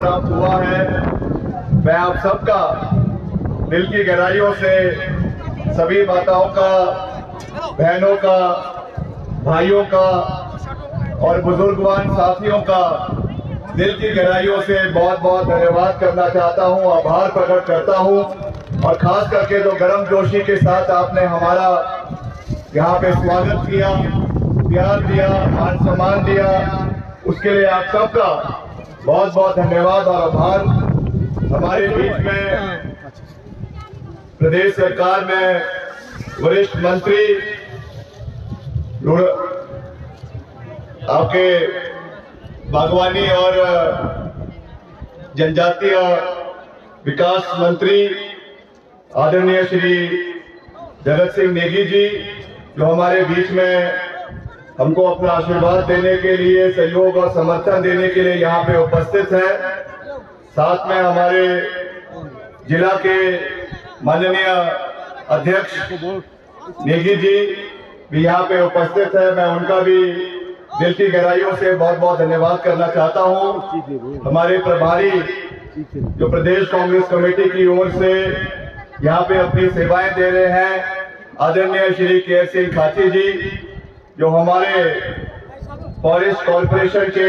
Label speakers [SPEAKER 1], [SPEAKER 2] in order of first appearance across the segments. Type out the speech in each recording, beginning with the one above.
[SPEAKER 1] प्राप्त हुआ है। मैं आप सबका दिल की गहराइयों से सभी माताओं का, बहनों का, भाइयों का और बुजुर्गवान साथियों का दिल की गहराइयों से बहुत बहुत धन्यवाद करना चाहता हूं, आभार प्रकट करता हूं। और खास करके जो गर्मजोशी के साथ आपने हमारा यहाँ पे स्वागत किया, प्यार दिया, मान सम्मान दिया, उसके लिए आप सबका बहुत बहुत धन्यवाद और आभार। हमारे बीच में प्रदेश सरकार में वरिष्ठ मंत्री, आपके बागवानी और जनजातीय विकास मंत्री आदरणीय श्री जगत सिंह नेगी जी, जो हमारे बीच में हमको अपना आशीर्वाद देने के लिए, सहयोग और समर्थन देने के लिए यहाँ पे उपस्थित है। साथ में हमारे जिला के माननीय अध्यक्ष नेगी जी भी यहाँ पे उपस्थित है। मैं उनका भी दिल की गहराइयों से बहुत बहुत धन्यवाद करना चाहता हूँ। हमारे प्रभारी जो प्रदेश कांग्रेस कमेटी की ओर से यहाँ पे अपनी सेवाएं दे रहे हैं, आदरणीय श्री केयर सिंह खाची जी, जो हमारे फॉरेस्ट कॉर्पोरेशन के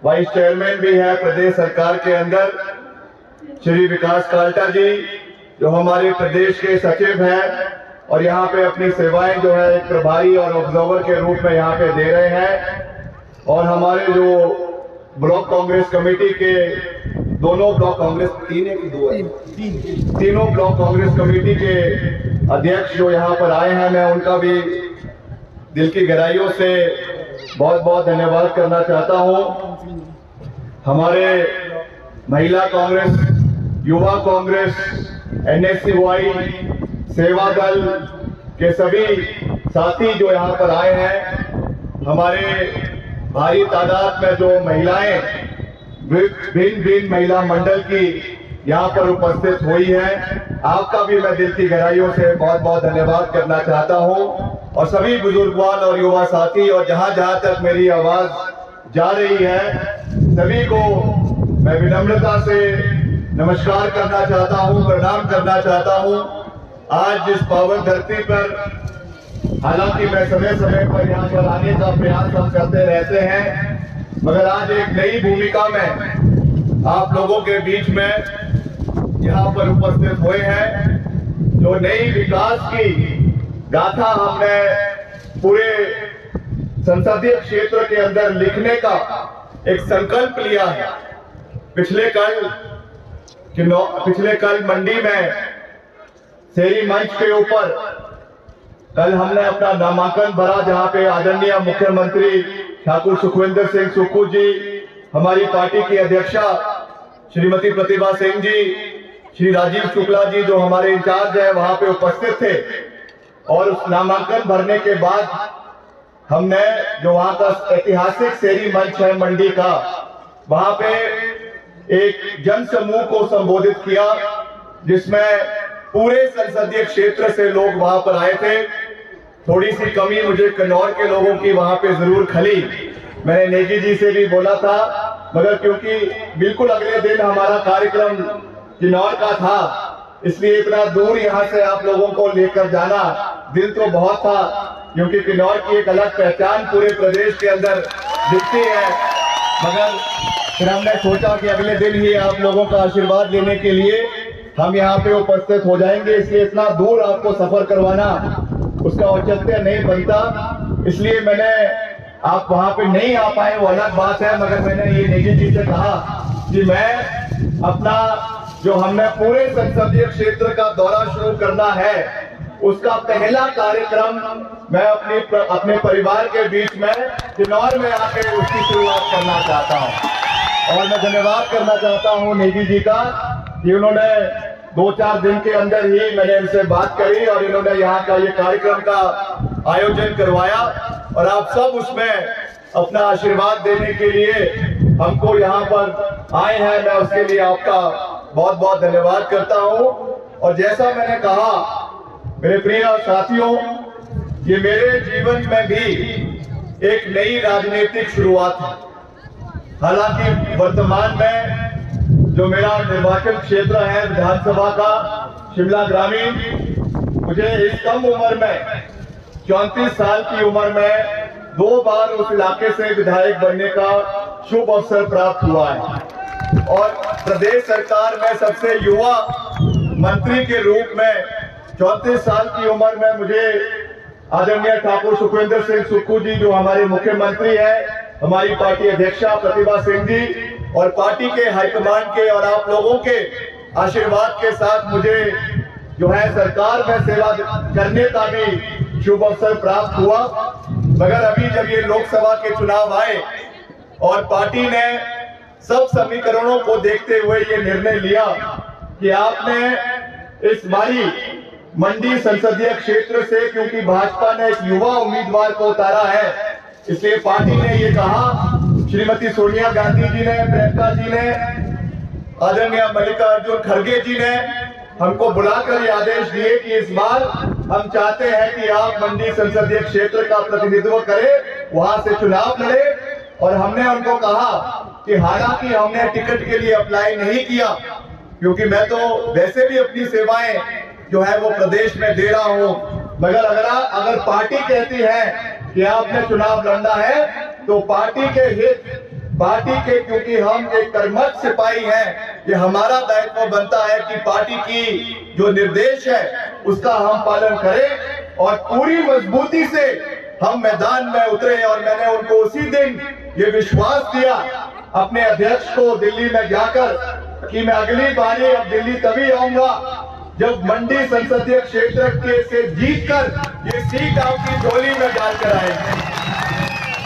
[SPEAKER 1] वाइस चेयरमैन भी है प्रदेश सरकार के अंदर, श्री विकास काल्टा जी, जो हमारे प्रदेश के सचिव हैं और यहाँ पे अपनी सेवाएं जो है एक प्रभारी और ऑब्जर्वर के रूप में यहाँ पे दे रहे हैं। और हमारे जो ब्लॉक कांग्रेस कमेटी के दोनों ब्लॉक कांग्रेस तीनों ब्लॉक कांग्रेस कमेटी के अध्यक्ष जो यहाँ पर आए हैं, मैं उनका भी दिल की गहराइयों से बहुत बहुत धन्यवाद करना चाहता हूँ। हमारे महिला कांग्रेस, युवा कांग्रेस, NSCY, सेवा दल के सभी साथी जो यहाँ पर आए हैं, हमारे भारी तादाद में जो महिलाएं भिन्न महिला मंडल की यहाँ पर उपस्थित हुई है, आपका भी मैं दिल की गहराइयों से बहुत बहुत धन्यवाद करना चाहता हूँ। और सभी बुजुर्गवान और युवा साथी और जहां जहां तक मेरी आवाज जा रही है, सभी को मैं विनम्रता से नमस्कार करना चाहता हूं, प्रणाम करना चाहता हूं। आज जिस पावन धरती पर, हालांकि मैं समय समय पर यहाँ पर आने का प्रयास हम करते रहते हैं, मगर आज एक नई भूमिका में आप लोगों के बीच में यहाँ पर उपस्थित हुए हैं। जो नई विकास की गाथा हमने पूरे संसदीय क्षेत्र के अंदर लिखने का एक संकल्प लिया है। पिछले कल मंडी में शहरी मंच के ऊपर कल हमने अपना नामांकन भरा, जहां पे आदरणीय मुख्यमंत्री ठाकुर सुखविंदर सिंह सुक्खू जी, हमारी पार्टी की अध्यक्षा श्रीमती प्रतिभा सिंह जी, श्री राजीव शुक्ला जी जो हमारे इंचार्ज है, वहां पे उपस्थित थे। और उस नामांकन भरने के बाद हमने जो वहां का ऐतिहासिक शहरी मंच है मंडी का, वहां पे एक जन समूह को संबोधित किया, जिसमें पूरे संसदीय क्षेत्र से लोग वहां पर आए थे। थोड़ी सी कमी मुझे कन्नौर के लोगों की वहां पे जरूर खली। मैंने नेगी जी से भी बोला था, मगर क्योंकि बिल्कुल अगले दिन हमारा कार्यक्रम किन्नौर का था, इसलिए इतना दूर यहाँ से आप लोगों को लेकर जाना दिल तो बहुत था, क्योंकि किन्नौर की एक अलग पहचान पूरे प्रदेश के अंदर दिखती है। मगर फिर हमने सोचा कि अगले दिन ही आप लोगों का आशीर्वाद लेने के लिए हम यहाँ पे उपस्थित हो जाएंगे, इसलिए इतना दूर आपको सफर करवाना उसका औचित्य नहीं बनता। इसलिए मैंने, आप वहां पे नहीं आ पाए वो अलग बात है, मगर मैंने ये नेगी जी से कहा कि मैं अपना जो हमने पूरे संसदीय क्षेत्र का दौरा शुरू करना है, उसका पहला कार्यक्रम मैं अपने परिवार के बीच में किन्नौर में आके उसकी शुरुआत करना चाहता हूं। और मैं धन्यवाद करना चाहता हूं नेगी जी का कि उन्होंने 2-4 दिन के अंदर ही मैंने इनसे बात करी और इन्होंने यहाँ का ये कार्यक्रम का आयोजन करवाया। और आप सब उसमें अपना आशीर्वाद देने के लिए हमको यहाँ पर आए हैं, मैं उसके लिए आपका बहुत बहुत धन्यवाद करता हूँ। और जैसा मैंने कहा मेरे प्रिय साथियों, ये मेरे जीवन में भी एक नई राजनीतिक शुरुआत है। हालांकि वर्तमान में जो मेरा निर्वाचन क्षेत्र है विधानसभा का शिमला ग्रामीण, मुझे इस कम उम्र में 34 साल की उम्र में 2 बार उस इलाके से विधायक बनने का शुभ अवसर प्राप्त हुआ है और प्रदेश सरकार में सबसे युवा मंत्री के रूप में 34 साल की उम्र में मुझे आदरणीय ठाकुर सुखविंदर सिंह सुक्खू जी, जो हमारे मुख्यमंत्री हैं, हमारी पार्टी अध्यक्षा प्रतिभा सिंह जी और पार्टी के हाईकमान के और आप लोगों के आशीर्वाद के साथ मुझे जो है सरकार में सेवा करने का भी शुभ अवसर प्राप्त हुआ। मगर अभी जब ये लोकसभा के चुनाव आए और पार्टी ने सब समीकरणों को देखते हुए ये निर्णय लिया कि आपने इस बारी मंडी संसदीय क्षेत्र से, क्योंकि भाजपा ने एक युवा उम्मीदवार को उतारा है, इसलिए पार्टी ने ये कहा, श्रीमती सोनिया गांधी जी ने, प्रियंका जी ने, आदरणीय मल्लिकार्जुन खड़गे जी ने हमको बुलाकर ये आदेश दिए कि इस बार हम चाहते हैं कि आप मंडी संसदीय क्षेत्र का प्रतिनिधित्व करें, वहां से चुनाव लड़े। और हमने उनको कहा कि हालांकि हमने टिकट के लिए अप्लाई नहीं किया, क्योंकि मैं तो वैसे भी अपनी सेवाएं जो है वो प्रदेश में दे रहा हूं, मगर अगर पार्टी कहती है कि आपने चुनाव लड़ना है तो पार्टी के हित, पार्टी के, क्योंकि हम एक कर्मठ सिपाही हैं, ये हमारा दायित्व बनता है कि पार्टी की जो निर्देश है उसका हम पालन करें और पूरी मजबूती से हम मैदान में उतरे। और मैंने उनको उसी दिन ये विश्वास दिया अपने अध्यक्ष को दिल्ली में जाकर कि मैं अगली बारी अब दिल्ली तभी आऊंगा जब मंडी संसदीय क्षेत्र के से जीतकर ये सीट आपकी झोली में डालकर आएंगे।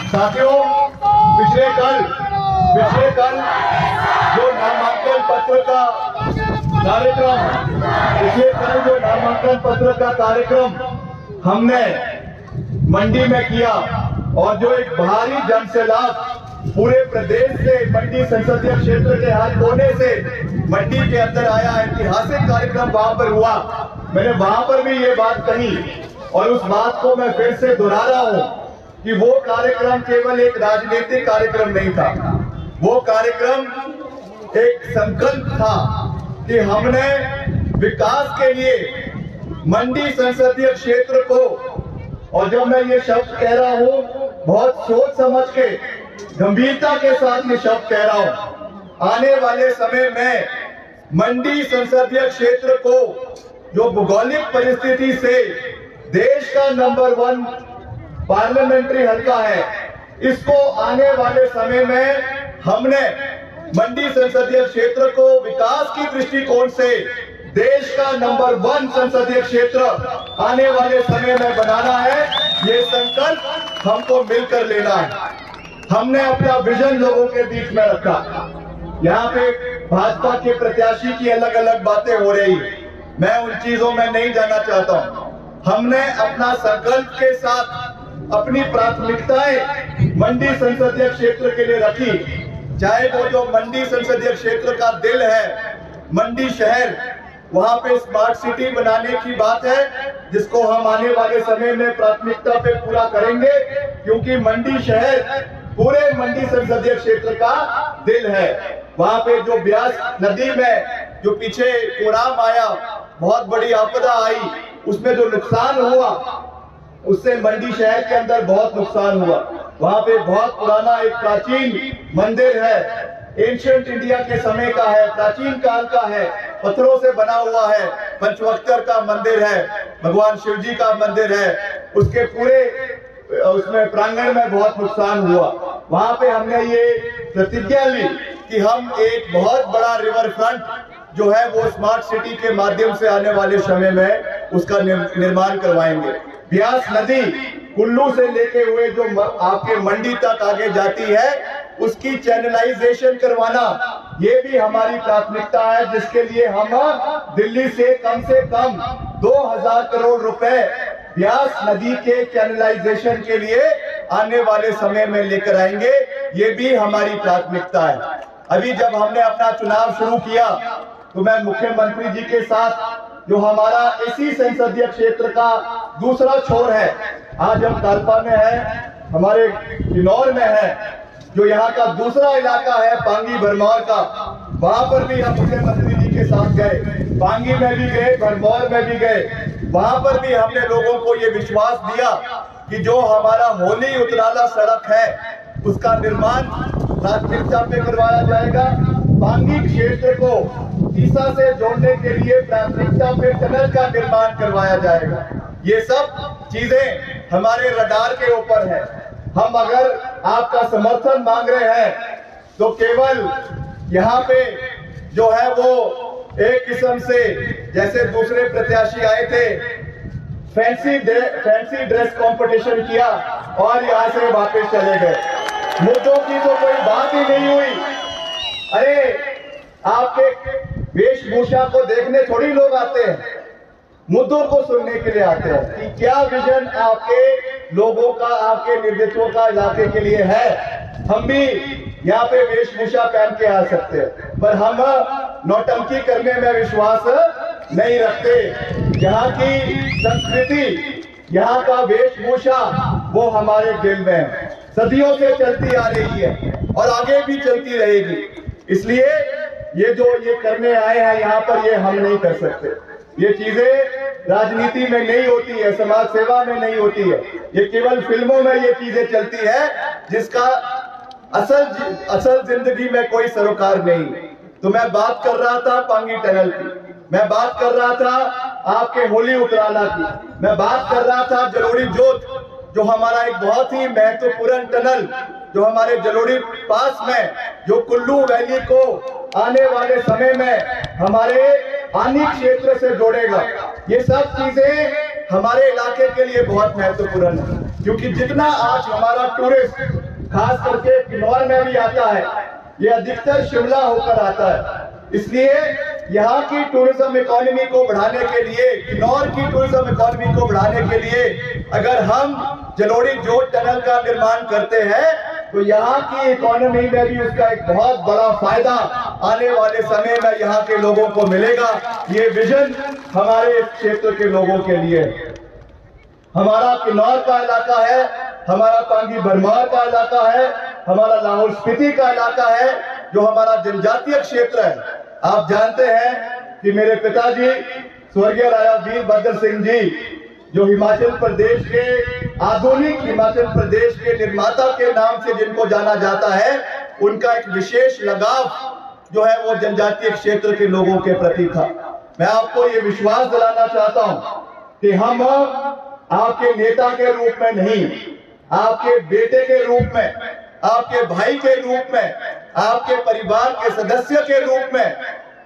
[SPEAKER 1] साथियों, पिछले कल जो नामांकन पत्र का कार्यक्रम हमने मंडी में किया और जो एक भारी जनसैलाब पूरे प्रदेश से मंडी संसदीय क्षेत्र के हर कोने से मंडी के अंदर आया, ऐतिहासिक कार्यक्रम वहां पर हुआ। मैंने वहां पर भी ये बात कही और उस बात को मैं फिर से दोहरा रहा हूं कि वो कार्यक्रम केवल एक राजनीतिक कार्यक्रम नहीं था, वो कार्यक्रम एक संकल्प था कि हमने विकास के लिए मंडी संसदीय क्षेत्र को, और जब मैं ये शब्द कह रहा हूं बहुत सोच समझ के, गंभीरता के साथ ये शब्द कह रहा हूं, आने वाले समय में मंडी संसदीय क्षेत्र को जो भौगोलिक परिस्थिति से देश का नंबर 1 पार्लियामेंट्री हल्का है, इसको आने वाले समय में हमने मंडी संसदीय क्षेत्र को विकास की दृष्टिकोण से देश का नंबर 1 संसदीय क्षेत्र आने वाले समय में बनाना है। ये संकल्प हमको मिलकर लेना है। हमने अपना विजन लोगों के बीच में रखा। यहाँ पे भाजपा के प्रत्याशी की अलग अलग बातें हो रही, मैं उन चीजों में नहीं जाना चाहता हूँ। हमने अपना संकल्प के साथ अपनी प्राथमिकताएं मंडी संसदीय क्षेत्र के लिए रखी, चाहे वो जो मंडी संसदीय क्षेत्र का दिल है मंडी शहर, वहां पे स्मार्ट सिटी बनाने की बात है, जिसको हम आने वाले समय में प्राथमिकता पे पूरा करेंगे, क्योंकि मंडी शहर पूरे मंडी संसदीय क्षेत्र का दिल है। वहां पे जो ब्यास नदी में जो पीछे कोराम आया, बहुत बड़ी आपदा आई, उसमें जो नुकसान हुआ उससे मंडी शहर के अंदर बहुत नुकसान हुआ। वहां पे बहुत पुराना एक प्राचीन मंदिर है, एंशिएंट इंडिया के समय का है, प्राचीन काल का है, पत्थरों से बना हुआ है, पंचवक्तर का मंदिर है, भगवान शिव जी का मंदिर है, उसके पूरे उसमें प्रांगण में बहुत नुकसान हुआ। वहां पे हमने ये प्रतिज्ञा ली कि हम एक बहुत बड़ा रिवर फ्रंट जो है वो स्मार्ट सिटी के माध्यम से आने वाले समय में उसका निर्माण करवाएंगे। ब्यास नदी कुल्लू से लेके हुए जो आपके मंडी तक आगे जाती है, उसकी चैनलाइजेशन करवाना ये भी हमारी प्राथमिकता है, जिसके लिए हम दिल्ली से कम 2000 करोड़ रुपए ब्यास नदी के चैनलाइजेशन के लिए आने वाले समय में लेकर आएंगे। ये भी हमारी प्राथमिकता है। अभी जब हमने अपना चुनाव शुरू किया तो मैं मुख्यमंत्री जी के साथ, जो हमारा इसी संसदीय क्षेत्र का दूसरा छोर है, आज हम कालपा में है, हमारे किन्नौर में है, जो यहाँ का दूसरा इलाका है पांगी भरमौर का, वहां पर भी हम मुख्यमंत्री जी के साथ गए, पांगी में भी गए, भरमौर में भी गए। वहां पर भी हमने लोगों को ये विश्वास दिया कि जो हमारा होली उतराला सड़क है उसका निर्माण प्राथमिकता पे करवाया जाएगा। पांगी क्षेत्र को तीसा से जोड़ने के लिए प्राथमिकता पे टनल का निर्माण करवाया जाएगा। ये सब चीजें हमारे रडार के ऊपर है। हम अगर आपका समर्थन मांग रहे हैं तो केवल यहाँ पे जो है वो एक किस्म से, जैसे दूसरे प्रत्याशी आए थे, फैंसी ड्रेस कंपटीशन किया और यहाँ से वापस चले गए। मुद्दों की तो कोई बात ही नहीं हुई। अरे आपके वेशभूषा को देखने थोड़ी लोग आते हैं, मुद्दों को सुनने के लिए आते हैं कि क्या विजन आपके लोगों का, आपके नेतृत्व का इलाके के लिए है। हम भी यहाँ पे वेशभूषा पहन के आ सकते हैं, पर हम नौटंकी करने में विश्वास नहीं रखते। यहाँ की संस्कृति, यहाँ का वेशभूषा वो हमारे दिल में है, सदियों से चलती आ रही है और आगे भी चलती रहेगी। इसलिए ये जो ये करने आए हैं यहाँ पर, ये हम नहीं कर सकते। ये चीजें राजनीति में नहीं होती है, समाज सेवा में नहीं होती है, ये केवल फिल्मों में ये चीजें चलती है जिसका असल जिंदगी में कोई सरोकार नहीं। तो मैं बात कर रहा था पांगी टनल की, मैं बात कर रहा था आपके होली उतराला की, मैं बात कर रहा था जलोड़ी जोत, जो हमारा एक बहुत ही महत्वपूर्ण टनल जो हमारे जलोड़ी पास में, जो कुल्लू वैली को आने वाले समय में हमारे आनी क्षेत्र से जोड़ेगा। ये सब चीजें हमारे इलाके के लिए बहुत महत्वपूर्ण है, क्योंकि जितना आज हमारा टूरिस्ट खास करके किन्नौर में भी आता है, ये अधिकतर शिमला होकर आता है। इसलिए यहाँ की टूरिज्म इकोनॉमी को बढ़ाने के लिए, किन्नौर की टूरिज्म इकोनॉमी को बढ़ाने के लिए अगर हम जलोड़ी जोत टनल का निर्माण करते हैं तो यहाँ की इकोनॉमी में भी उसका एक बहुत बड़ा फायदा आने वाले समय में यहाँ के लोगों को मिलेगा। ये विजन हमारे क्षेत्र के लोगों के लिए, हमारा किन्नौर का इलाका है, हमारा पांगी भरमौर का इलाका है, हमारा लाहौल स्पीति का इलाका है, जो हमारा जनजातीय क्षेत्र है। आप जानते हैं कि मेरे पिताजी स्वर्गीय राजा वीरभद्र सिंह जी, जो हिमाचल प्रदेश के, आधुनिक हिमाचल प्रदेश के निर्माता के नाम से जिनको जाना जाता है, उनका एक विशेष लगाव जो है वो जनजातीय क्षेत्र के लोगों के प्रति था। मैं आपको ये विश्वास दिलाना चाहता हूं कि हम आपके नेता के रूप में नहीं, आपके बेटे के रूप में, आपके भाई के रूप में, आपके परिवार के सदस्य के रूप में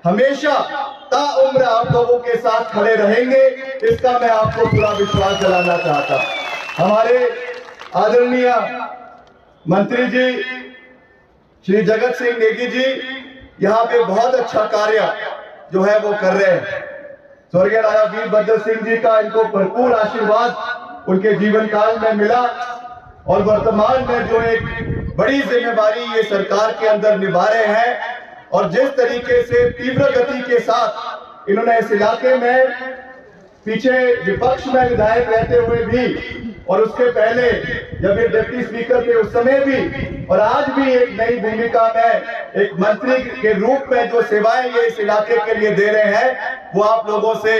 [SPEAKER 1] हमेशा ताउम्र आप लोगों के साथ खड़े रहेंगे। इसका मैं आपको पूरा विश्वास दिलाना चाहता हूं। हमारे आदरणीय मंत्री जी श्री जगत सिंह नेगी जी यहाँ पे बहुत अच्छा कार्य जो है वो कर रहे हैं। स्वर्गीय राजा वीरभद्र सिंह जी का इनको भरपूर आशीर्वाद उनके जीवन काल में मिला और वर्तमान में जो एक बड़ी जिम्मेवारी ये सरकार के अंदर निभा रहे हैं, और जिस तरीके से तीव्र गति के साथ इन्होंने इस इलाके में पीछे विपक्ष में विधायक रहते हुए भी, और उसके पहले जब ये डिप्टी स्पीकर थे उस समय भी, और आज भी एक नई भूमिका में एक मंत्री के रूप में जो सेवाएं ये इस इलाके के लिए दे रहे हैं, वो आप लोगों से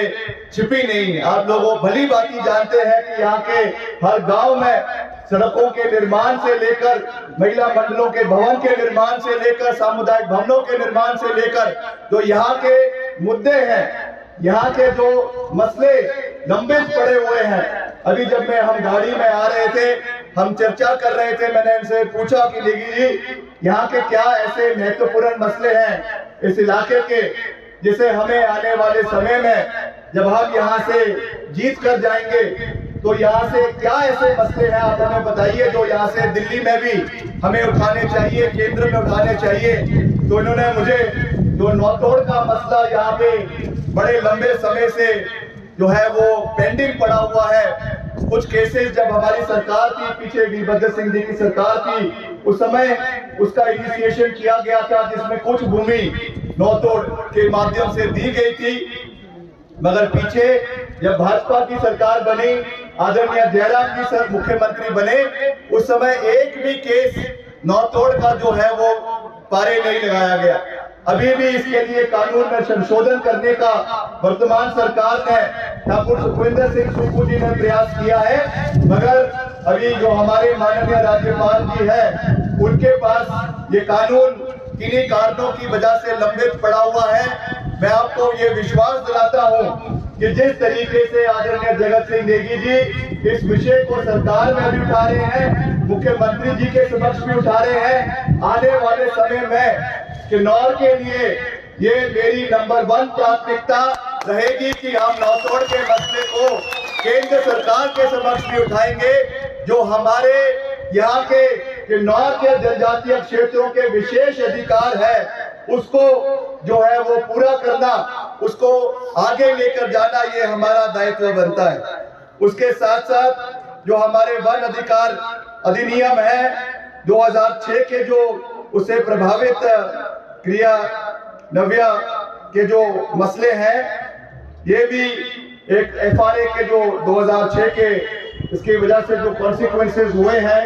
[SPEAKER 1] छिपी नहीं है। आप लोगों भली भांति जानते हैं कि यहाँ के हर गांव में सड़कों के निर्माण से लेकर, महिला मंडलों के भवन के निर्माण से लेकर, सामुदायिक भवनों के निर्माण से लेकर जो यहाँ के मुद्दे हैं, यहाँ के जो मसले लंबित पड़े हुए हैं, अभी जब हम गाड़ी में आ रहे थे, हम चर्चा कर रहे थे, मैंने इनसे पूछा कि नेगी जी यहाँ के क्या ऐसे महत्वपूर्ण मसले हैं इस इलाके के, जिसे हमें आने वाले समय में जब हम यहाँ से जीत कर जाएंगे तो यहाँ से क्या ऐसे मसले हैं आप हमें बताइए जो यहाँ से दिल्ली में भी हमें उठाने चाहिए, केंद्र में उठाने चाहिए। तो इन्होंने मुझे जो नौतोड़ का मसला यहाँ पे बड़े लंबे समय से जो है वो पेंडिंग पड़ा हुआ है, कुछ केसेस जब हमारी सरकार थी, पीछे वीरभद्र सिंह जी की सरकार थी, उस समय उसका इनिशिएशन किया गया था, जिसमें कुछ भूमि नौतोड़ के माध्यम से दी गई थी। मगर पीछे जब भाजपा की सरकार बनी, आदरणीय जयराम जी सर मुख्यमंत्री बने, उस समय एक भी केस नौतोड़ का जो है वो पारे नहीं लगाया गया। अभी भी इसके लिए कानून में संशोधन करने का वर्तमान सरकार ने ठाकुर सुखविंदर सिंह सुक्खू जी ने प्रयास किया है, मगर अभी जो हमारे माननीय राज्यपाल जी है उनके पास ये कानून किन्हीं कारणों की वजह से लंबित पड़ा हुआ है। मैं आपको ये विश्वास दिलाता हूँ कि जिस तरीके से आदरणीय जगत सिंह नेगी जी इस विषय को सरकार में भी उठा रहे हैं, मुख्यमंत्री जी के समक्ष भी उठा रहे हैं, आने वाले समय में किन्नौर के लिए ये मेरी नंबर 1 प्राथमिकता रहेगी कि हम नौतोड़ के मसले को केंद्र सरकार के समक्ष भी उठाएंगे। जो हमारे यहाँ के किन्नौर के जनजातीय क्षेत्रों के विशेष अधिकार है उसको जो है वो पूरा करना, उसको आगे लेकर जाना, ये हमारा दायित्व बनता है। उसके साथ साथ जो हमारे वन अधिकार अधिनियम है 2006 के जो उससे प्रभावित क्रिया नव्या के जो मसले हैं, ये भी एक FRA के जो 2006 के इसकी वजह से जो कॉन्सिक्वेंसेस हुए हैं,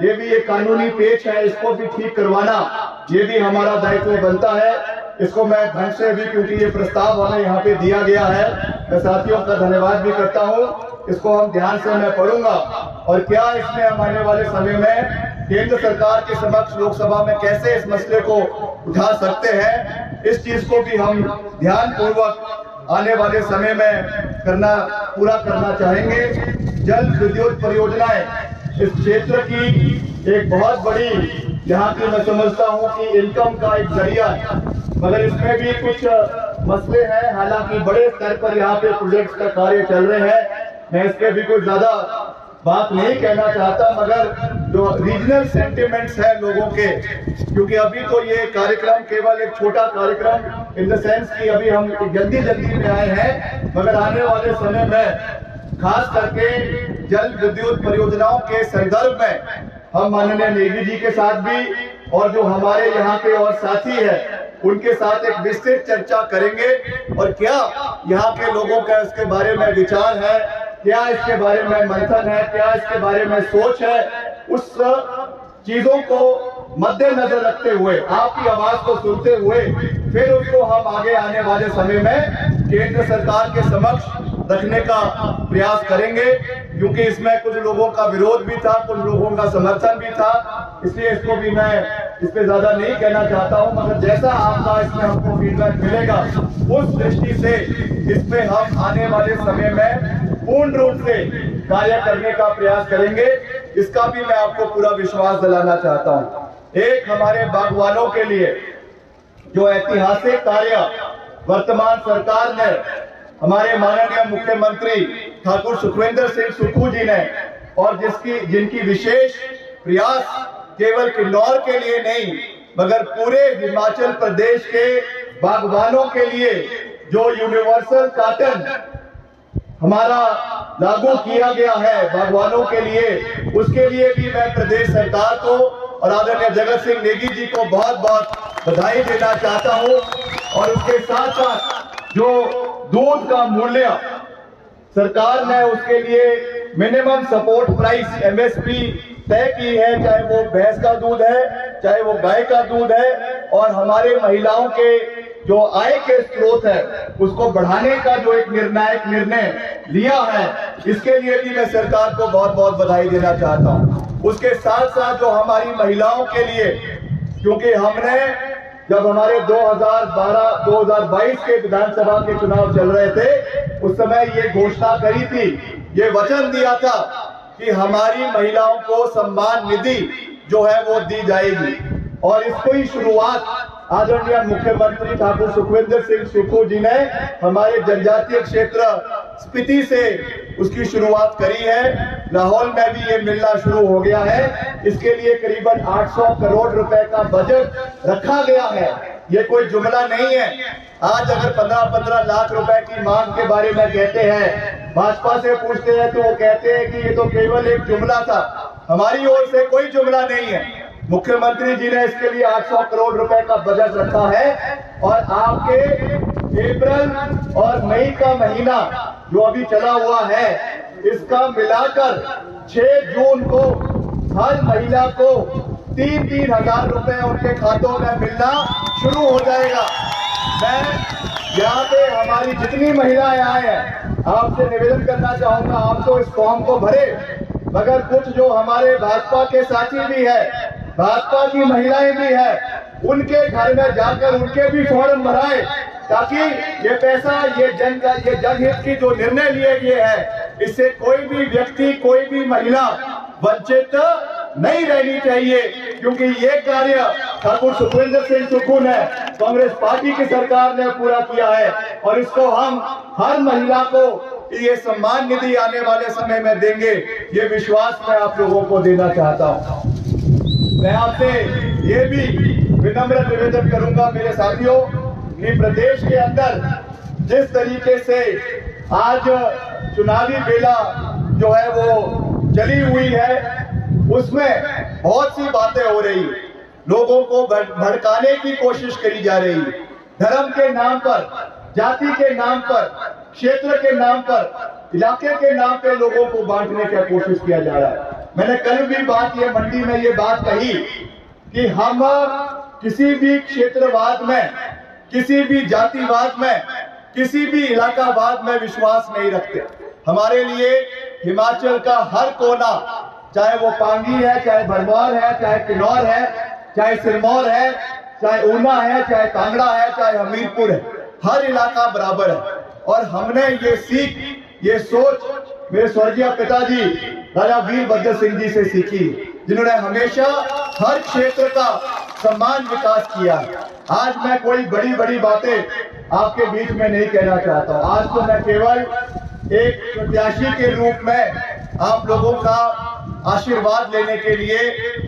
[SPEAKER 1] ये भी एक कानूनी पेच है, इसको भी ठीक करवाना ये भी हमारा दायित्व बनता है। इसको मैं ढंग से भी, क्योंकि ये प्रस्ताव हमें यहाँ पे दिया गया है, मैं साथियों का धन्यवाद भी करता हूँ। इसको हम ध्यान से मैं पढ़ूंगा और क्या इसमें हम आने वाले समय में केंद्र सरकार के समक्ष लोकसभा में कैसे इस मसले को उठा सकते हैं, इस चीज को भी हम ध्यान पूर्वक आने वाले समय में पूरा करना चाहेंगे। जल विद्युत परियोजनाएं इस क्षेत्र की एक बहुत बड़ी, यहाँ की मैं समझता हूँ कि इनकम का एक जरिया है, मगर इसमें भी कुछ मसले हैं। हालांकि बड़े स्तर पर यहाँ पे प्रोजेक्ट्स का कार्य चल रहे हैं, मैं इसके भी कोई ज्यादा बात नहीं कहना चाहता, मगर जो रीजनल सेंटिमेंट्स है लोगों के, क्योंकि अभी तो ये कार्यक्रम केवल एक छोटा कार्यक्रम इन द सेंस कि अभी हम जल्दी में आए हैं, मगर आने वाले समय में खास करके जल विद्युत परियोजनाओं के संदर्भ में हम माननीय नेगी जी के साथ भी और जो हमारे यहाँ के और साथी है उनके साथ एक विस्तृत चर्चा करेंगे और क्या यहाँ के लोगों का इसके बारे में विचार है, क्या इसके बारे में मंथन है, क्या इसके बारे में सोच है, उस चीजों को मद्देनजर रखते हुए, आपकी आवाज को सुनते हुए फिर उसको हम आगे आने वाले समय में केंद्र सरकार के समक्ष रखने का प्रयास करेंगे, क्योंकि इसमें कुछ लोगों का विरोध भी था, कुछ लोगों का समर्थन भी था, इसलिए इसको भी मैं इस पे ज्यादा नहीं कहना चाहता हूं, मगर जैसा आपका इसमें हमको फीडबैक मिलेगा उस दृष्टि से इस पे हम आने वाले समय में पूर्ण रूप से कार्य करने का प्रयास करेंगे। इसका भी मैं आपको पूरा विश्वास दिलाना चाहता हूं। एक हमारे बागवानों के लिए जो ऐतिहासिक कार्य वर्तमान सरकार ने, हमारे माननीय मुख्यमंत्री ठाकुर सुखविंदर सिंह सुक्खू जी ने, और जिनकी विशेष प्रयास केवल किन्नौर के लिए नहीं मगर पूरे हिमाचल प्रदेश के बागवानों के लिए जो यूनिवर्सल कॉटन हमारा लागू किया गया है बागवानों के लिए, उसके लिए भी मैं प्रदेश सरकार को और आदरणीय जगत सिंह नेगी जी को बहुत बहुत बधाई देना चाहता हूं। और उसके साथ साथ जो दूध का मूल्य सरकार ने उसके लिए मिनिमम सपोर्ट प्राइस MSP तय की है, चाहे वो भैंस का दूध है, चाहे वो गाय का दूध है, और हमारे महिलाओं के जो आय के स्रोत है उसको बढ़ाने का जो एक निर्णायक निर्णय लिया है, इसके लिए भी मैं सरकार को बहुत बहुत बधाई देना चाहता हूं। उसके साथ साथ जो हमारी महिलाओं के लिए, क्योंकि हमने जब हमारे 2012-2022 के विधानसभा के चुनाव चल रहे थे उस समय ये घोषणा करी थी, ये वचन दिया था कि हमारी महिलाओं को सम्मान निधि जो है वो दी जाएगी, और इसको ही शुरुआत आदरणीय मुख्यमंत्री ठाकुर सुखविंदर सिंह सुक्खू जी ने हमारे जनजातीय क्षेत्र स्पीति से उसकी शुरुआत करी है। लाहौल में भी ये मिलना शुरू हो गया है। इसके लिए करीबन 800 करोड़ रुपए का बजट रखा गया है, ये कोई जुमला नहीं है। आज अगर 15-15 लाख रुपए की मांग के बारे में कहते हैं, भाजपा से पूछते हैं तो वो कहते हैं कि ये तो केवल एक जुमला था। हमारी ओर से कोई जुमला नहीं है, मुख्यमंत्री जी ने इसके लिए 800 करोड़ रुपए का बजट रखा है, और आपके अप्रैल और मई का महीना जो अभी चला हुआ है इसका मिलाकर 6 जून को हर महिला को 3-3 हजार रुपए उनके खातों में मिलना शुरू हो जाएगा। मैं यहाँ पे हमारी जितनी महिलाएं आए हैं आपसे निवेदन करना चाहूंगा, आप तो इस फॉर्म को भरे, मगर कुछ जो हमारे भाजपा के साथी भी है, भाजपा की महिलाएं भी है, उनके घर में जाकर उनके भी फॉर्म भराए, ताकि ये पैसा, ये जनहित की जो निर्णय लिए गए हैं, इससे कोई भी व्यक्ति, कोई भी महिला वंचित नहीं रहनी चाहिए। क्योंकि ये कार्य ठाकुर सुखविंदर सिंह सुक्खू ने, कांग्रेस पार्टी की सरकार ने पूरा किया है, और इसको हम हर महिला को ये सम्मान निधि आने वाले समय में देंगे, ये विश्वास मैं आप लोगों को देना चाहता हूं। मैं आपसे ये भी विनम्र निवेदन करूंगा मेरे साथियों कि प्रदेश के अंदर जिस तरीके से आज चुनावी बेला जो है वो चली हुई है, उसमें बहुत सी बातें हो रही, लोगों को भड़काने की कोशिश करी जा रही, धर्म के नाम पर, जाति के नाम पर, क्षेत्र के नाम पर, इलाके के नाम पे लोगों को बांटने की कोशिश किया जा रहा है। मैंने कल भी ये मंडी में ये बात कही कि हम किसी भी क्षेत्रवाद में, किसी भी जातिवाद में, किसी भी इलाकावाद में विश्वास नहीं रखते। हमारे लिए हिमाचल का हर कोना, चाहे वो पांगी है, चाहे भरमौर है, चाहे किन्नौर है, चाहे सिरमौर है, चाहे ऊना है, चाहे कांगड़ा है, चाहे हमीरपुर है, हर इलाका बराबर है। और हमने ये सीख, ये सोच मेरे स्वर्गीय पिताजी राजा वीरभद्र सिंह जी से सीखी, जिन्होंने हमेशा हर क्षेत्र का सम्मान विकास किया। आज मैं कोई बड़ी बड़ी बातें आपके बीच में नहीं कहना चाहता हूं। आज तो मैं केवल एक प्रत्याशी के रूप में आप लोगों का आशीर्वाद लेने के लिए,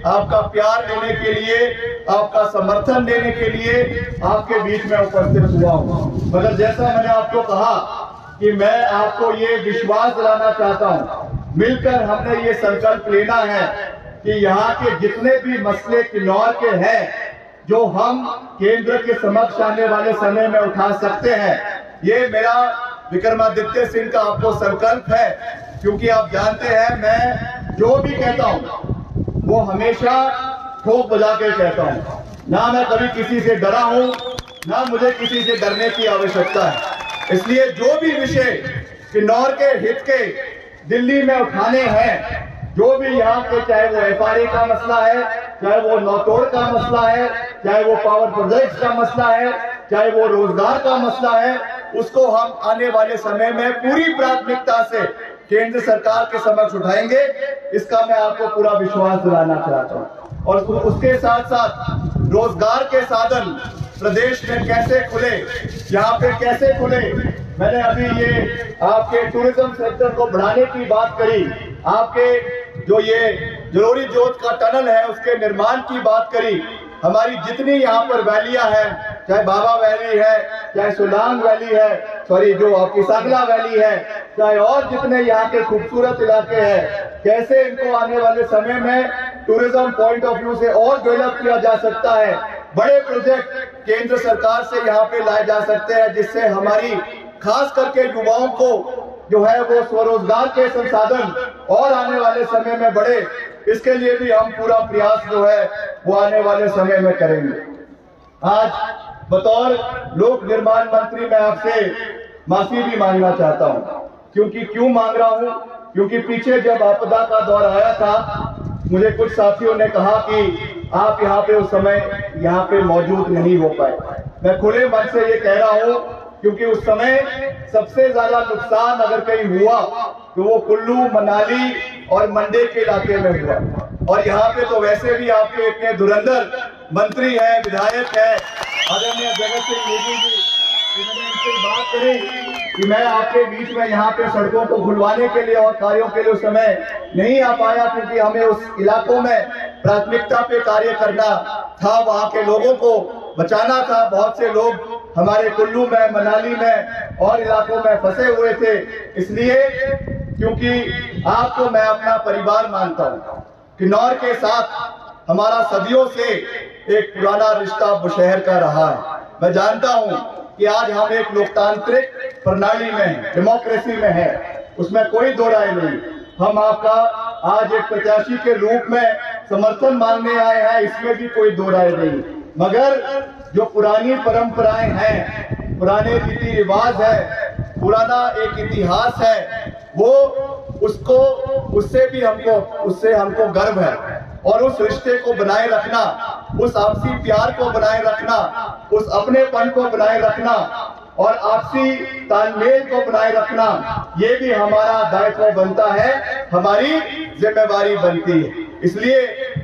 [SPEAKER 1] आपका प्यार लेने के लिए, आपका समर्थन देने के लिए आपके बीच में उपस्थित हुआ हूं। मगर जैसा मैंने आपको कहा कि मैं आपको ये विश्वास दिलाना चाहता हूं, मिलकर हमने ये संकल्प लेना है कि यहाँ के जितने भी मसले किन्नौर के हैं, जो हम केंद्र के समक्ष आने वाले समय में उठा सकते हैं, ये मेरा विक्रमादित्य सिंह का आपको संकल्प है। क्योंकि आप जानते हैं मैं जो भी कहता हूं वो हमेशा ठोक बजा के कहता हूं, ना मैं कभी किसी से डरा हूं, ना मुझे किसी से डरने की आवश्यकता है। इसलिए जो भी विषय किन्नौर के हित के दिल्ली में उठाने हैं, जो भी यहाँ पे, चाहे वो FRA का मसला है, चाहे वो नौतोड़ का मसला है, चाहे वो पावर प्रोजेक्ट्स का मसला है, चाहे वो रोजगार का मसला है, उसको हम आने वाले समय में पूरी प्राथमिकता से केंद्र सरकार के समक्ष उठाएंगे। इसका मैं आपको पूरा विश्वास दिलाना चाहता हूँ। और उसके साथ साथ रोजगार के साधन प्रदेश में कैसे खुले, यहाँ पे कैसे खुले, मैंने अभी ये आपके टूरिज्म सेक्टर को बढ़ाने की बात करी, आपके जो ये जलोरी जोत का टनल है उसके निर्माण की बात करी। हमारी जितनी यहाँ पर वैलियां हैं, चाहे बाबा वैली है, चाहे सुलांग वैली है, सॉरी जो आपकी सागला वैली है, चाहे और जितने यहाँ के खूबसूरत इलाके हैं, कैसे इनको आने वाले समय में टूरिज्म पॉइंट ऑफ व्यू से और डेवलप किया जा सकता है। बड़े प्रोजेक्ट केंद्र सरकार से यहाँ पे लाए जा सकते हैं, जिससे हमारी खास करके युवाओं को जो है वो स्वरोजगार के संसाधन और आने वाले समय में बढ़े। इसके लिए भी हम पूरा प्रयास जो है वो आने वाले समय में करेंगे। आज बतौर लोक निर्माण मंत्री मैं आपसे माफी भी मांगना चाहता हूं। क्यों मांग रहा हूं? क्योंकि पीछे जब आपदा का दौर आया था, मुझे कुछ साथियों ने कहा कि आप यहाँ पे उस समय यहाँ पे मौजूद नहीं हो पाए। मैं खुले मन से ये कह रहा हूँ क्योंकि उस समय सबसे ज्यादा नुकसान अगर कहीं हुआ तो वो कुल्लू, मनाली और मंडी के इलाके में हुआ। और यहाँ पे तो वैसे भी आपके इतने धुरंधर मंत्री हैं, विधायक हैं, आदरणीय जगत सिंह नेगी जी, इन्होंने इनसे बात करी कि मैं आपके बीच में यहाँ पे सड़कों को खुलवाने के लिए और कार्यों के लिए उस समय नहीं आ पाया, क्योंकि हमें उस इलाकों में प्राथमिकता पे कार्य करना था, वहाँ के लोगों को बचाना था। बहुत से लोग हमारे कुल्लू में, मनाली में और इलाकों में फंसे हुए थे। इसलिए क्योंकि आपको मैं अपना परिवार मानता हूँ, किन्नौर के साथ हमारा सदियों से एक पुराना रिश्ता बुशहर का रहा है। मैं जानता हूँ कि आज हम एक लोकतांत्रिक प्रणाली में, डेमोक्रेसी में है, उसमें कोई दो राय नहीं। हम आपका आज एक प्रत्याशी के रूप में समर्थन मांगने आए हैं, इसमें भी कोई दो राय नहीं। मगर जो पुरानी परंपराएं हैं, पुराने रीति रिवाज है, पुराना एक इतिहास है, वो उससे हमको गर्व है। और उस रिश्ते को बनाए रखना, उस आपसी प्यार को बनाए रखना, उस अपनेपन को बनाए रखना और आपसी तालमेल को बनाए रखना, ये भी हमारा दायित्व बनता है, हमारी जिम्मेवारी बनती है। इसलिए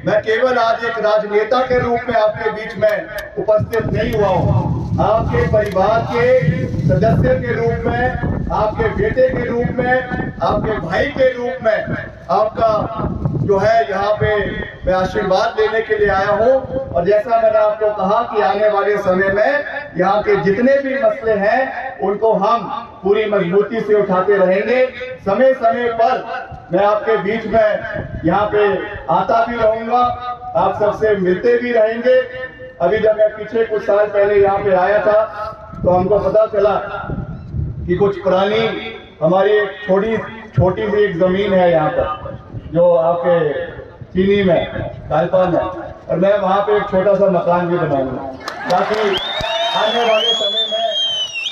[SPEAKER 1] मैं केवल आज एक राजनेता के रूप में आपके बीच में उपस्थित नहीं हुआ हूँ, आपके परिवार के सदस्य के रूप में, आपके बेटे के रूप में, आपके भाई के रूप में आपका जो है यहाँ पे मैं आशीर्वाद लेने के लिए आया हूँ। और जैसा मैंने आपको कहा कि आने वाले समय में यहाँ के जितने भी मसले हैं उनको हम पूरी मजबूती से उठाते रहेंगे। समय समय पर मैं आपके बीच में यहाँ पे आता भी रहूंगा, आप सबसे मिलते भी रहेंगे। अभी जब मैं पीछे कुछ साल पहले यहाँ पे आया था तो हमको पता चला कि कुछ पुरानी हमारी एक छोटी सी एक जमीन है यहाँ पर, जो आपके चीनी में कालपा में, और मैं वहाँ पे एक छोटा सा मकान भी बनाऊंगा ताकि आने वाले समय में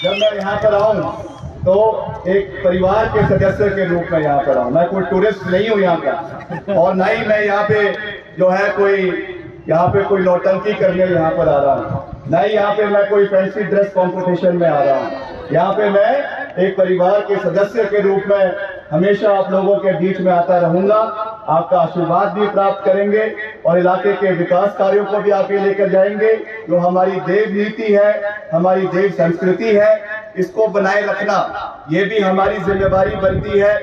[SPEAKER 1] जब मैं यहाँ पर आऊँ तो एक परिवार के सदस्य के रूप में यहाँ पर आऊँ। मैं कोई टूरिस्ट नहीं हूँ यहाँ का, और ना ही मैं यहाँ पे जो है कोई नौटंकी करने यहाँ पर आ रहा हूँ, ना ही यहाँ पे मैं कोई फैंसी ड्रेस कंपटीशन में आ रहा हूँ। यहाँ पे मैं एक परिवार के सदस्य के रूप में हमेशा आप लोगों के बीच में आता रहूंगा, आपका आशीर्वाद भी प्राप्त करेंगे और इलाके के विकास कार्यों को भी आगे लेकर जाएंगे। जो हमारी देव नीति है, हमारी देव संस्कृति है, इसको बनाए रखना ये भी हमारी जिम्मेवारी बनती है।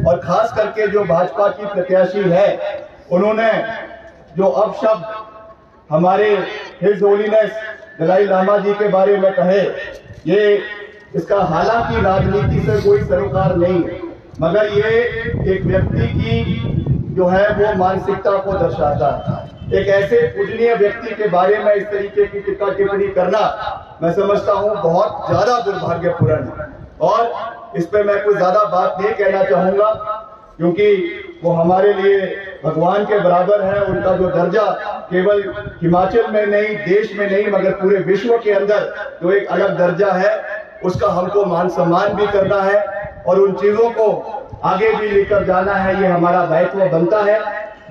[SPEAKER 1] और खास करके जो भाजपा की प्रत्याशी है, उन्होंने जो अपशब्द हमारे हिज होलीनेस दलाई लामा जी के बारे में कहे, ये इसका हालांकि राजनीति से कोई सरोकार नहीं है, मगर ये एक व्यक्ति की जो है वो मानसिकता को दर्शाता है। एक ऐसे पूजनीय व्यक्ति के बारे में इस तरीके की टिप्पणी करना मैं समझता हूँ बहुत ज्यादा दुर्भाग्यपूर्ण है। और इस पे मैं कुछ ज्यादा बात नहीं कहना चाहूंगा, क्योंकि वो हमारे लिए भगवान के बराबर है। उनका जो दर्जा केवल हिमाचल में नहीं, देश में नहीं, मगर पूरे विश्व के अंदर जो एक अलग दर्जा है, उसका हमको मान सम्मान भी करना है और उन चीजों को आगे भी लेकर जाना है, ये हमारा दायित्व बनता है।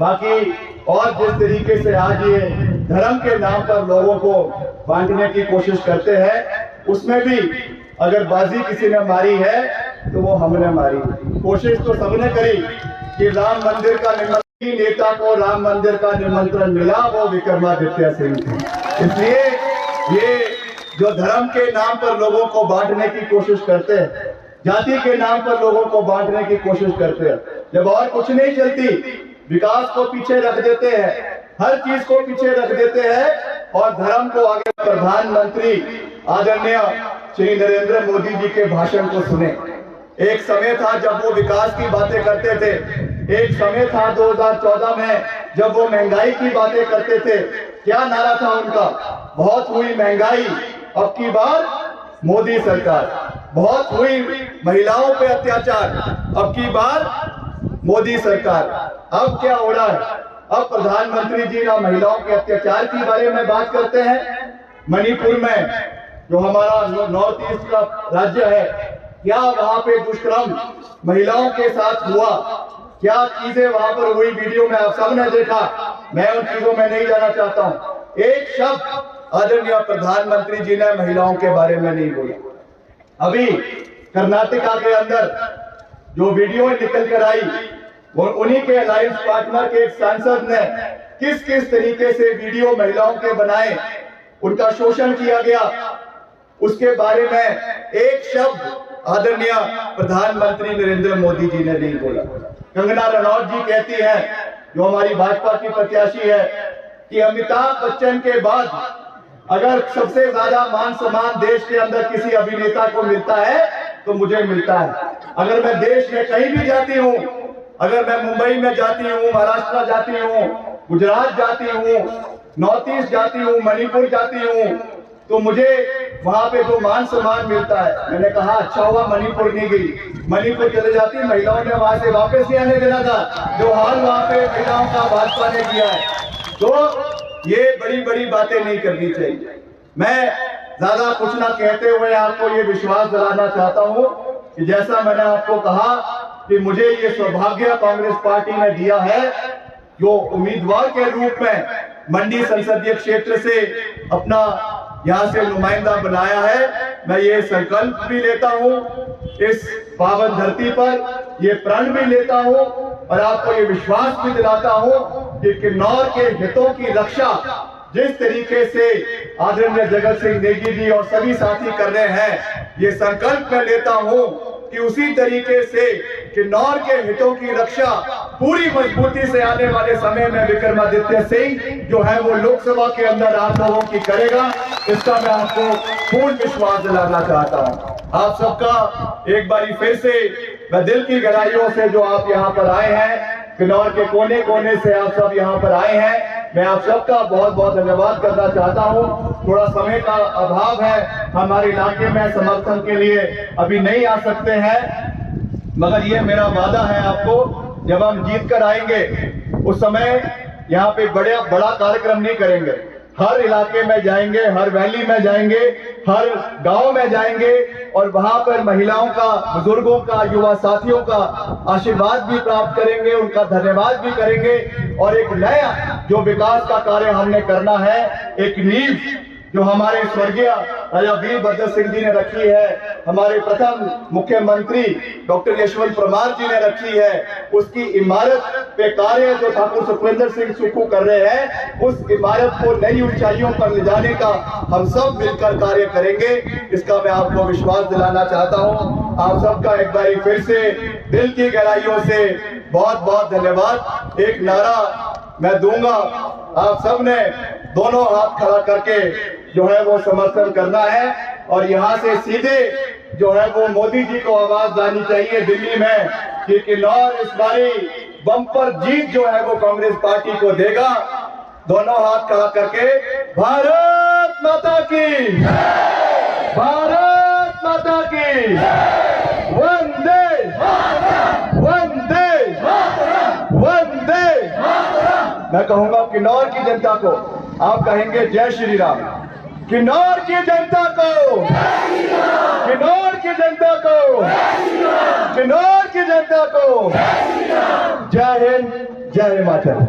[SPEAKER 1] बाकी और जिस तरीके से आज ये धर्म के नाम पर लोगों को बांटने की कोशिश करते हैं, उसमें भी अगर बाजी किसी ने मारी है तो वो हमने मारी। कोशिश तो सबने करी कि राम मंदिर का नेता को राम मंदिर का निमंत्रण मिला, वो विक्रमादित्य सिंह थे। इसलिए ये जो धर्म के नाम पर लोगों को बांटने की कोशिश करते हैं, जाति के नाम पर लोगों को बांटने की कोशिश करते हैं, जब और कुछ नहीं चलती, विकास को पीछे रख देते हैं, हर चीज को पीछे रख देते हैं और धर्म को आगे। प्रधानमंत्री आदरणीय श्री नरेंद्र मोदी जी के भाषण को सुने। एक समय था जब वो विकास की बातें करते थे, एक समय था 2014 में जब वो महंगाई की बातें करते थे। क्या नारा था उनका? बहुत हुई महंगाई, अब की बार मोदी सरकार। बहुत हुई महिलाओं पे अत्याचार, अब की बार मोदी सरकार। अब क्या हो रहा है? अब प्रधानमंत्री जी ना महिलाओं के अत्याचार के बारे में बात करते हैं। मणिपुर में जो हमारा नॉर्थ ईस्ट का राज्य है, क्या वहां पे दुष्कर्म महिलाओं के साथ हुआ? क्या चीजें वहां पर हुई? वीडियो में आप सबने देखा, मैं उन चीजों में नहीं जाना चाहता हूं। एक शब्द आदरणीय प्रधानमंत्री जी ने महिलाओं के बारे में नहीं बोला। अभी कर्नाटका के अंदर जो वीडियो निकल कर आई, वो उन्हीं के अलायंस पार्टनर के एक सांसद ने किस किस तरीके से वीडियो महिलाओं के बनाए, उनका शोषण किया गया, उसके बारे में एक शब्द आदरणीय प्रधानमंत्री नरेंद्र मोदी जी ने नहीं बोला। कंगना रनौत जी कहती है, जो हमारी भाजपा की प्रत्याशी है, कि अमिताभ बच्चन के बाद अगर सबसे ज्यादा मान सम्मान देश के अंदर किसी अभिनेता को मिलता है तो मुझे मिलता है। अगर मैं देश में कहीं भी जाती हूँ, अगर मैं मुंबई में जाती हूँ, महाराष्ट्र जाती हूँ, गुजरात जाती हूँ, नॉर्थ ईस्ट जाती हूँ, मणिपुर जाती हूँ, तो मुझे वहां पे जो मान सम्मान मिलता है, मैंने कहा अच्छा हुआ मणिपुर नहीं गई, मणिपुर चले जाती, महिलाओं ने वहां से वापस नहीं आने देना था, जो हाल वहां पे महिलाओं का भाजपा ने किया है। तो ये बड़ी बड़ी बातें नहीं करनी चाहिए। मैं ज्यादा कुछ ना कहते हुए आपको ये विश्वास दिलाना चाहता हूं कि जैसा मैंने आपको कहा कि मुझे ये सौभाग्य कांग्रेस पार्टी ने दिया है, जो उम्मीदवार के रूप में मंडी संसदीय क्षेत्र से अपना यहां से नुमाइंदा बनाया है। मैं ये संकल्प भी लेता हूं, इस पावन धरती पर ये प्रण भी लेता हूं और आपको ये विश्वास भी दिलाता हूं कि किन्नौर के हितों की रक्षा जिस तरीके से आदरणीय जगत सिंह नेगी जी और सभी साथी कर रहे हैं, ये संकल्प मैं लेता हूं कि उसी तरीके से किन्नौर के हितों की रक्षा पूरी मजबूती से आने वाले समय में विक्रमादित्य सिंह जो है वो लोकसभा के अंदर आप लोगों की करेगा। इसका मैं आपको पूर्ण विश्वास दिलाना चाहता हूं। आप सबका एक बारी फिर से मैं दिल की गहराइयों से, जो आप यहाँ पर आए हैं, किन्नौर के कोने कोने से आप सब यहाँ पर आए हैं, मैं आप सबका बहुत बहुत धन्यवाद करना चाहता हूं। थोड़ा समय का अभाव है, हमारे इलाके में समर्थन के लिए अभी नहीं आ सकते हैं, मगर ये मेरा वादा है आपको, जब हम जीत कर आएंगे उस समय यहाँ पे बड़ा कार्यक्रम नहीं करेंगे, हर इलाके में जाएंगे, हर वैली में जाएंगे, हर गांव में जाएंगे और वहां पर महिलाओं का, बुजुर्गों का, युवा साथियों का आशीर्वाद भी प्राप्त करेंगे, उनका धन्यवाद भी करेंगे और एक नया जो विकास का कार्य हमने करना है, एक नींव जो हमारे स्वर्गीय राजा वीरभद्र सिंह जी ने रखी है, हमारे प्रथम मुख्यमंत्री डॉक्टर यशवंत परमार जी ने रखी है, उसकी इमारत पे कार्य जो ठाकुर सुखविंदर सिंह सुक्खू कर रहे हैं, उस इमारत को नई ऊंचाइयों पर ले जाने का हम सब मिलकर कार्य करेंगे। इसका मैं आपको विश्वास दिलाना चाहता हूं। आप सबका एक बार फिर से दिल की गहराइयों से बहुत बहुत धन्यवाद। एक नारा मैं दूंगा, आप सब ने दोनों हाथ खड़ा करके जो है वो समर्थन करना है और यहाँ से सीधे जो है वो मोदी जी को आवाज जानी चाहिए दिल्ली में कि किन्नौर इस बारी बम्पर जीत जो है वो कांग्रेस पार्टी को देगा। दोनों हाथ खड़ा करके भारत माता की, भारत माता की, वंदे वंदे वंदे। मैं कहूंगा किन्नौर की जनता को, आप कहेंगे जय श्री राम। किन्नौर की जनता को, किन्नौर की जनता को, किन्नौर की जनता को जय हिंद, जय हिमाचल।